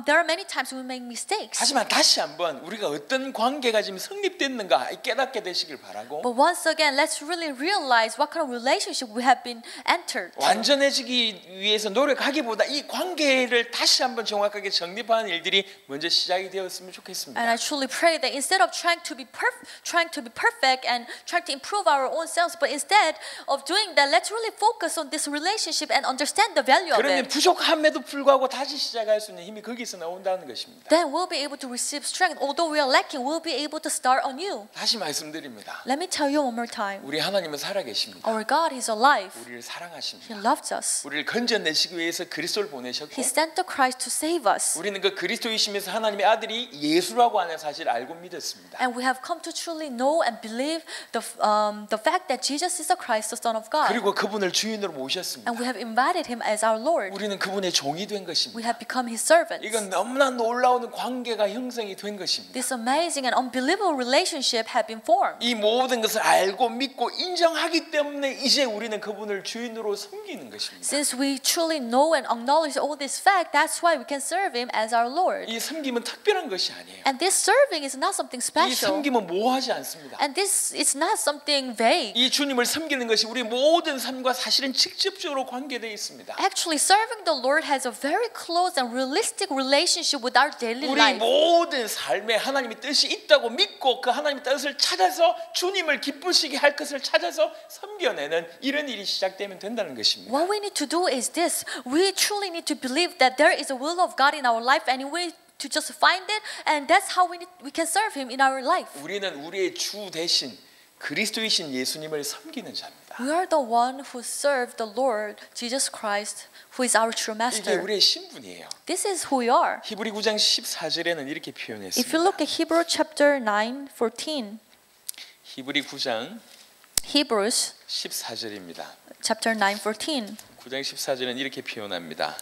there are many times we make mistakes. 하지만 다시 한번 우리가 어떤 관계가 지금 성립됐는가 깨닫게 되시길 바라고 But once again, let's really realize what kind of relationship we have been entered. 완전해지기 위해서 노력하기보다 이 관계를 다시 한번 정확하게 정립하는 일들이 먼저 시작이 되었으면 좋겠습니다. And I truly pray that instead of trying to be perfect and trying to improve our own selves, but instead of doing that, let's really focus on this relationship and understand the value of 그러면 it. 부족함에도 불구하고 다시 시작할 수 있는 힘이 거기서 나온다는 것입니다. Then we'll be able to receive strength. Although we are lacking, we'll be able to start anew. 다시 말씀드립니다. Let me tell you one more time. 우리 하나님은 살아계십니다. Our God is alive. 우리를 He 사랑하십니다. loves us. 우리를 건져내시기 위해서 그리스도를 보내셨고 He sent the Christ to save us. 우리는 그 그리스도이시면서 하나님의 아들이 예수라고 하는 사실을 알고 믿었습니다. And we have come to truly know and believe the fact that Jesus is the Christ, the Son of God. 그리고 그분을 주인으로 모셨습니다. And we have invited Him as our Lord. 우리는 그분의 종이 된 We 것입니다. have become His servants. 이건 너무나 놀라운 관계가 형성이 된 것입니다. This amazing and unbelievable relationship have been formed. 이 모든 것을 알고 믿고 인정하기 때문에 이제 우리는 그분을 주인으로 섬기는 것입니다. Since we truly know and acknowledge all this fact, that's why we can serve Him as our Lord. 이 섬김은 특별한 것이 아니에요. And this serving is not something 이 special. 섬김은 모호하지 않습니다. And this is not something vague. 이 주님을 섬기는 것이 우리 모든 삶과 사실은 직접적으로 관계되어 있습니다. Actually, serving the Lord has a very close and realistic relationship with our daily 우리 life. 모든 삶에 하나님의 뜻이 있다고 믿고 그 하나님의 뜻을 찾아서 주님을 기쁘시게 할 것을 찾아서 섬겨내는 이런 일이 시작되면 된다는 것입니다. What we need to do is this. We truly need to believe that there is a will of God in our life, and we to just find it, and that's how we can serve Him in our life. 우리는 우리의 주 대신 그리스도이신 예수님을 섬기는 자입니다. We are the one who serve the Lord Jesus Christ, who is our true 이게 master. 우리의 신분이에요. This is who we are. 히브리 9장 14절에는 이렇게 If you 표현했습니다. look at Hebrew chapter 9:14, 히브리 9장 Hebrews 14절입니다. chapter 9:14. 9장 14절은 이렇게 표현합니다.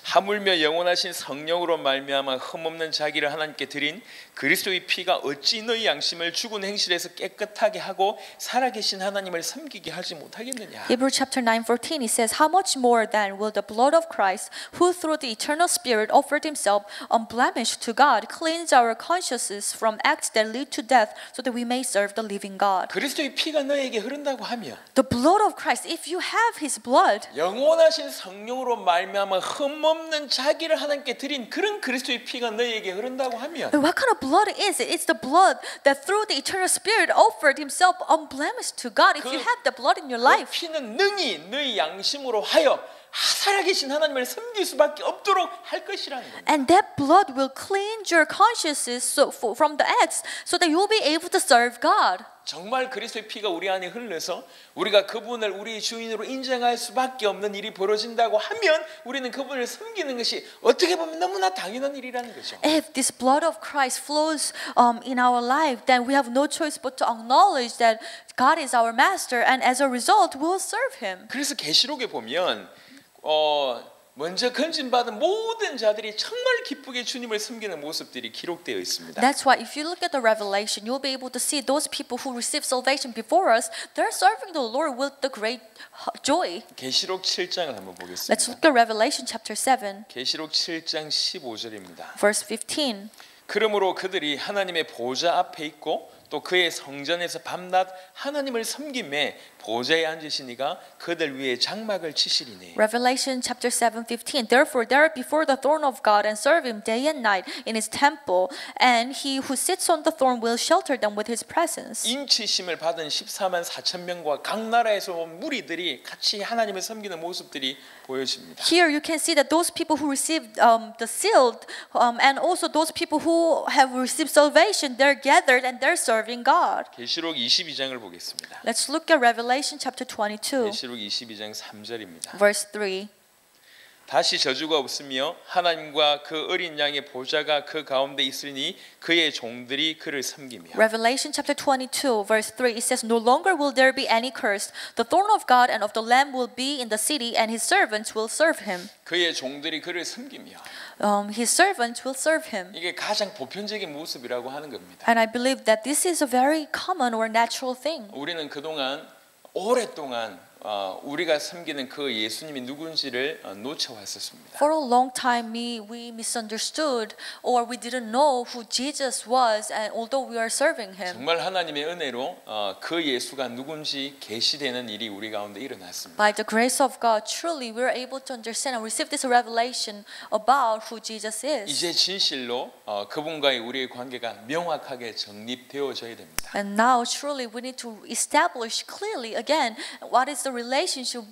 하물며 영원하신 성령으로 말미암아 흠없는 자기를 하나님께 드린 그리스도의 피가 어찌 너희 양심을 죽은 행실에서 깨끗하게 하고 살아계신 하나님을 섬기게 하지 못하겠느냐. Hebrew chapter 9:14, it says, "How much more then will the blood of Christ, who through the eternal Spirit offered Himself unblemished to God, cleanse our consciences from acts that lead to death, so that we may serve the living God?" 그리스도의 피가 너에게 흐른다고 하며 The blood of Christ, if you have His blood, 영원하신 성령으로 말미암아 흠없는 자기를 하나님께 드린 그런 그리스도의 피가 너에게 흐른다고 하면 what kind of blood is it? It's the blood that through the eternal Spirit offered Himself unblemished to God. If you have the blood in your 그 life, 피는 능히 너희 양심으로 하여 살아계신 하나님을 섬길 수밖에 없도록 할 것이라는 겁니다. and that blood will cleanse your consciences from the acts, so that you'll be able to serve God. 정말 그리스도의 피가 우리 안에 흘러서 우리가 그분을 우리 주인으로 인정할 수밖에 없는 일이 벌어진다고 하면 우리는 그분을 섬기는 것이 어떻게 보면 너무나 당연한 일이라는 거죠. If this blood of Christ flows in our life, then we have no choice but to acknowledge that God is our master, and as a result, we will serve Him. 그래서 계시록에 보면 먼저 건진받은 모든 자들이 정말 기쁘게 주님을 섬기는 모습들이 기록되어 있습니다. That's why if you look at the Revelation, you'll be able to see those people who received salvation before us, they're serving the Lord with the great joy. 계시록 7장을 한번 Let's 보겠습니다. look at Revelation chapter 7, 계시록 7장 15절입니다. verse 15. 그러므로 그들이 하나님의 보좌 앞에 있고 또 그의 성전에서 밤낮 하나님을 섬김에 보좌에 앉으시니가 그들 위에 장막을 치시리니. Revelation chapter 7:15. Therefore they are before the throne of God and serve Him day and night in His temple, and He who sits on the throne will shelter them with His presence. 인치심을 받은 14만 4천 명과 각 나라에서 온 무리들이 같이 하나님을 섬기는 모습들이 보여집니다. Here you can see that those people who received the seal, and also those people who have received salvation, they're gathered and they're serving God. 계시록 22장을 보겠습니다. Let's look at Revelation chapter 22, 계시록 22장 3절입니다. verse 3. 다시 저주가 없으며 하나님과 그 어린 양의 보좌가 그 가운데 있으니 그의 종들이 그를 섬기며. Revelation chapter 22 verse 3 it says no longer will there be any curse. The throne of God and of the Lamb will be in the city and his servants will serve him. 그의 종들이 그를 섬기며. His servants will serve him. 이게 가장 보편적인 모습이라고 하는 겁니다. And I believe that this is a very common or natural thing. 우리는 그동안 오랫동안 우리가 섬기는 그 예수님이 누군지를 놓쳐왔었습니다. For a long time, we misunderstood or we didn't know who Jesus was, and although we are serving him. 정말 하나님의 은혜로 그 예수가 누군지 계시되는 일이 우리 가운데 일어났습니다. By the grace of God, truly we are able to understand and receive this revelation about who Jesus is. 이제 진실로 그분과의 우리의 관계가 명확하게 정립되어져야 됩니다. And now, truly, we need to establish clearly again what is the relationship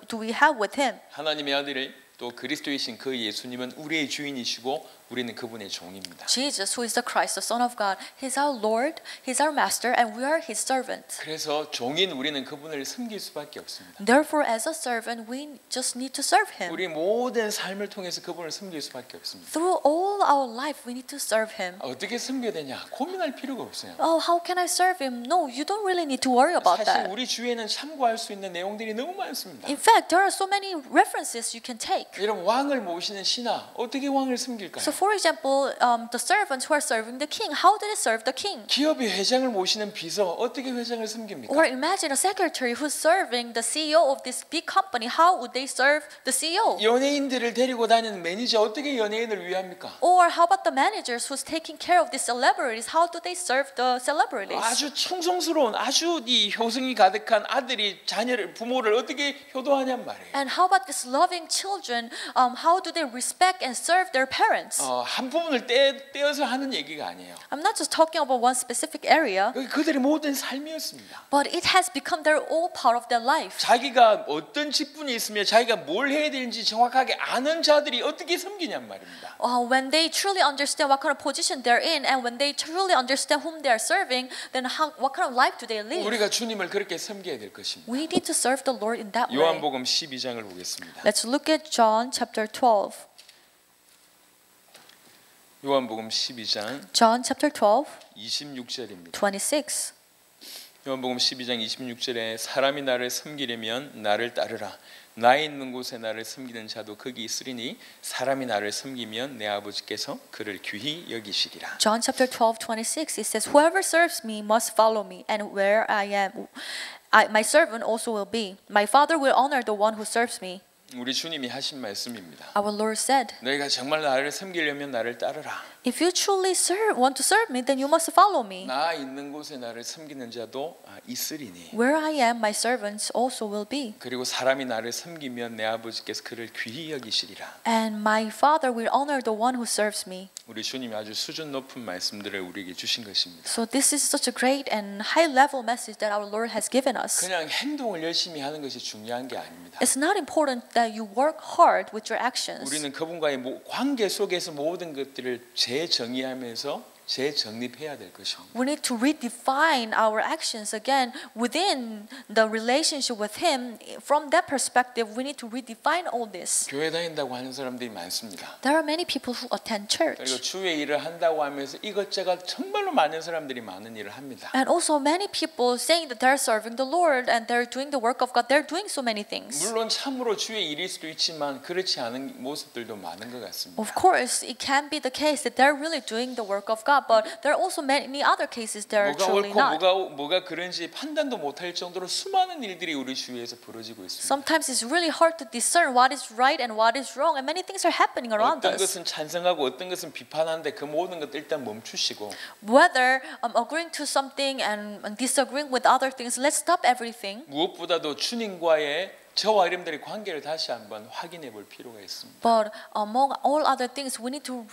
do we have with Him. 하나님의 아들을 또 그리스도이신 그 예수님은 우리의 주인이시고 우리는 그분의 종입니다. Jesus, who is the Christ, the Son of God, He's our Lord, He's our Master, and we are His servant. 그래서 종인 우리는 그분을 섬길 수밖에 없습니다. Therefore, as a servant, we just need to serve Him. 우리 모든 삶을 통해서 그분을 섬길 수밖에 없습니다. Through all our life, we need to serve Him. 어떻게 섬겨야 되냐? 고민할 필요가 없어요. Oh, how can I serve Him? No, you don't really need to worry about 사실 that. 우리 주위에는 참고할 수 있는 내용들이 너무 많습니다. In fact, there are so many references you can take. 여러분 왕을 모시는 신하 어떻게 왕을 섬길까요? So, for example, the servants who are serving the king, how did they serve the king? 기업의 회장을 모시는 비서 어떻게 회장을 섬깁니까? Or imagine a secretary who's serving the CEO of this big company. How would they serve the CEO? 연예인들을 데리고 다니는 매니저 어떻게 연예인을 위합니까? Or how about the managers who's taking care of the celebrities? How do they serve the celebrities? 아주 충성스러운 아주 이 효성이 가득한 아들이 자녀를 부모를 어떻게 효도하냔 말이에요. And how about these loving children? How do they respect and serve their parents? 한 부분을 떼어서 하는 얘기가 아니에요. I'm not just talking about one specific area, 그들의 모든 삶이었습니다. but it has become their all part of their life. 자기가 어떤 직분이 있으며 자기가 뭘 해야 되는지 정확하게 아는 자들이 어떻게 섬기냔 말입니다. When they truly understand what kind of position they're in, and when they truly understand whom they are serving, then what kind of life do they live? 우리가 주님을 그렇게 섬겨야 될 것입니다. We need to serve the Lord in that way. 요한복음 12장을 보겠습니다. Let's look at John chapter 12. 요한복음 12장 John chapter 12, 26절입니다. 26. 요한복음 12장 26절에 사람이 나를 섬기려면 나를 따르라. 나에 있는 곳에 나를 섬기는 자도 거기 있으리니 사람이 나를 섬기면 내 아버지께서 그를 귀히 여기시리라. John chapter 12, 26, it says, Whoever serves me must follow me, and where I am, my servant also will be. My Father will honor the one who serves me. 우리 주님이 하신 말씀입니다. Our Lord said, 너희가 정말 나를 섬기려면 나를 따르라. If you truly want to serve me, then you must follow me. 나 있는 곳에 나를 섬기는 자도 있으리니. Where I am, my servants also will be. 그리고 사람이 나를 섬기면 내 아버지께서 그를 귀히 여기시리라. And my Father will honor the one who serves me. 우리 주님이 아주 수준 높은 말씀들을 우리에게 주신 것입니다. So this is such a great and high level message that our Lord has given us. 그냥 행동을 열심히 하는 것이 중요한 게 아닙니다. It's not important that you work hard with your actions. 우리는 그분과의 관계 속에서 모든 것들을 재정의하면서 재정립해야 될 것입니다. We need to redefine our actions again within the relationship with Him. From that perspective, we need to redefine all this. 교회 다닌다고 하는 사람들이 많습니다. There are many people who attend church. 그리고 주의 일을 한다고 하면서 이것저것 정말로 많은 사람들이 많은 일을 합니다. And also many people saying that they're serving the Lord and they're doing the work of God. They're doing so many things. 물론 참으로 주의 일일 수도 있지만 그렇지 않은 모습들도 많은 것 같습니다. Of course, it can be the case that they're really doing the work of God, but there are also many other cases that are 뭐가 truly 옳고 not. 뭐가 그런지 판단도 못할 정도로 수많은 일들이 우리 주위에서 벌어지고 있습니다. Sometimes it's really hard to discern what is right and what is wrong, and many things are happening around 어떤 us. 것은 찬성하고 어떤 것은 비판하는데 그 모든 것들 일단 멈추시고 Whether agreeing to something and disagreeing with other things, let's stop everything. 무엇보다도 주님과의 저와 여러분들의 관계를 다시 한번 확인해 볼 필요가 있습니다. But among all other things, we need to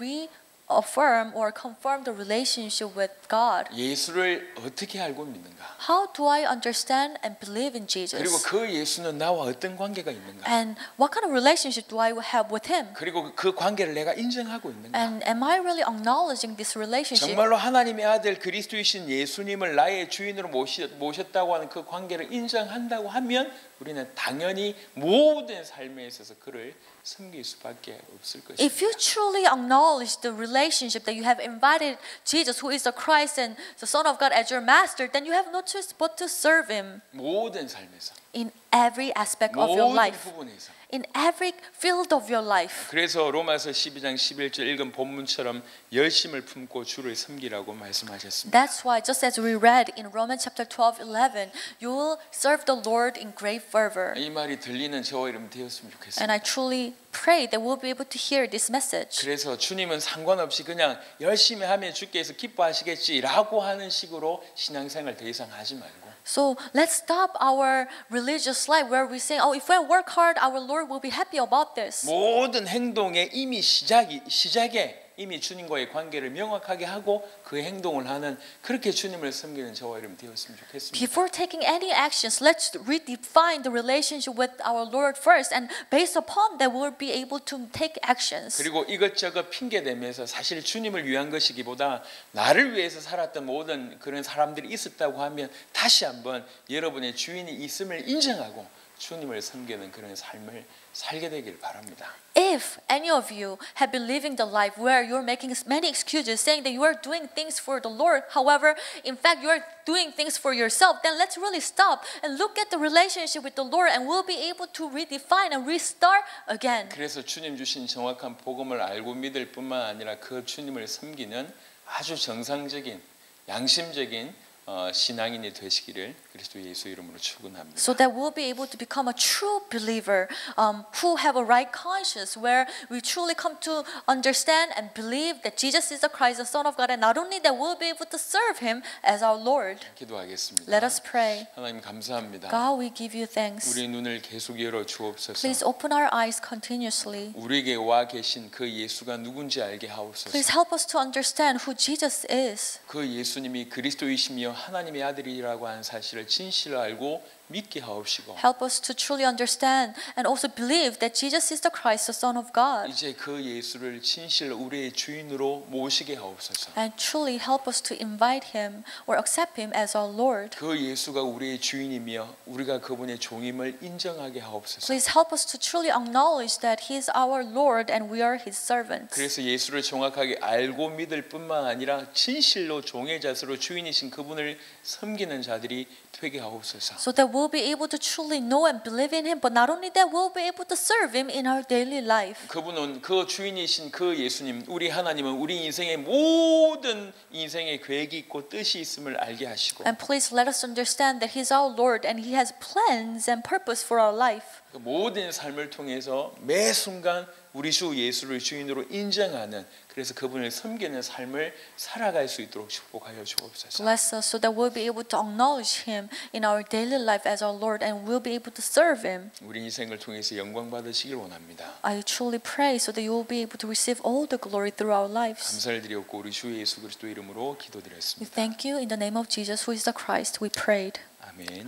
reaffirm or confirm the relationship with God. 예수를 어떻게 알고 믿는가? How do I understand and believe in 그리고 Jesus? 그 예수는 나와 어떤 관계가 있는가? And what kind of relationship do I have with Him? 그리고 그 관계를 내가 인정하고 있는가? And am I really acknowledging this relationship? 정말로 하나님의 아들 그리스도이신 예수님을 나의 주인으로 모셨다고 하는 그 관계를 인정한다고 하면 우리는 당연히 모든 삶에 있어서 그를 섬길 수밖에 없을 것입니다. If you truly acknowledge the relationship that you have invited Jesus, who is the Christ and the Son of God, as your master, then you have no choice but to serve Him 모든 삶에서, in every aspect of your 모든 life, 부분에서. in every field of your life. 그래서 로마서 12장 11절 읽은 본문처럼 열심을 품고 주를 섬기라고 말씀하셨습니다. That's why, just as we read in Romans chapter 12:11, you will serve the Lord in great fervor. 이 말이 들리는 저와 여러분 되었으면 And 좋겠습니다. I truly pray that we'll be able to hear this message. 그래서 주님은 상관없이 그냥 열심히 하면 주께서 기뻐하시겠지라고 하는 식으로 신앙생활 더 이상 하지 말고 So let's stop our religious life where we say, oh, if we work hard, our Lord will be happy about this. 모든 행동의 이미 시작에 이미 주님과의 관계를 명확하게 하고 그 행동을 하는 그렇게 주님을 섬기는 저와 여러분 되었으면 좋겠습니다. Before taking any actions, let's redefine the relationship with our Lord first, and based upon that, we'll be able to take actions. 그리고 이것저것 핑계 대면서 사실 주님을 위한 것이기보다 나를 위해서 살았던 모든 그런 사람들이 있었다고 하면 다시 한번 여러분의 주인이 있음을 인정하고 주님을 섬기는 그런 삶을 살게 되길 바랍니다. If any of you have been living the life where you're making many excuses saying that you are doing things for the Lord, however, in fact, you are doing things for yourself, then let's really stop and look at the relationship with the Lord, and we'll be able to redefine and restart again. 그래서 주님 주신 정확한 복음을 알고 믿을 뿐만 아니라 그 주님을 섬기는 아주 정상적인 양심적인 신앙인이 되시기를 그리스도 예수 이름으로 축원합니다. So that we'll be able to become a true believer who have a right conscience, where we truly come to understand and believe that Jesus is the Christ, the Son of God, and not only that, we'll be able to serve Him as our Lord. 기도하겠습니다. Let us pray. 하나님 감사합니다. God, we give you thanks. 우리 눈을 계속 열어 주옵소서. Please open our eyes continuously. 우리에게 와 계신 그 예수가 누군지 알게 하옵소서. Please help us to understand who Jesus is. 그 예수님이 그리스도이시며 하나님의 아들이라고 하는 사실을 진실로 알고 믿게 하옵시고 Help us to truly understand and also believe that Jesus is the Christ, the Son of God. 이제 그 예수를 진실로 우리의 주인으로 모시게 하옵소서. And truly help us to invite Him or accept Him as our Lord. 그 예수가 우리의 주인이며 우리가 그분의 종임을 인정하게 하옵소서. Please help us to truly acknowledge that He is our Lord and we are His servants. 그래서 예수를 정확하게 알고 믿을 뿐만 아니라 진실로 종의 자세로 주인이신 그분을 섬기는 자들이 되게 하옵소서. So that we'll be able to truly know and believe in Him, but not only that, we'll be able to serve Him in our daily life. 그분은 그 주인이신 그 예수님, 우리 하나님은 우리 인생의 모든 인생의 계획이 있고 뜻이 있음을 알게 하시고 And please let us understand that He's our Lord and He has plans and purpose for our life. 그 모든 삶을 통해서 매 순간 우리 주 예수를 주인으로 인정하는 그래서 그분을 섬기는 삶을 살아갈 수 있도록 축복하여 주옵소서. Bless us so that we'll be able to acknowledge Him in our daily life as our Lord, and we'll be able to serve Him. 우리 인생을 통해서 영광 받으시길 원합니다. I truly pray so that you will be able to receive all the glory through our lives. 감사를 드렸고 우리 주 예수 그리스도 이름으로 We 기도드렸습니다. thank you in the name of Jesus, who is the Christ. We prayed. 아멘.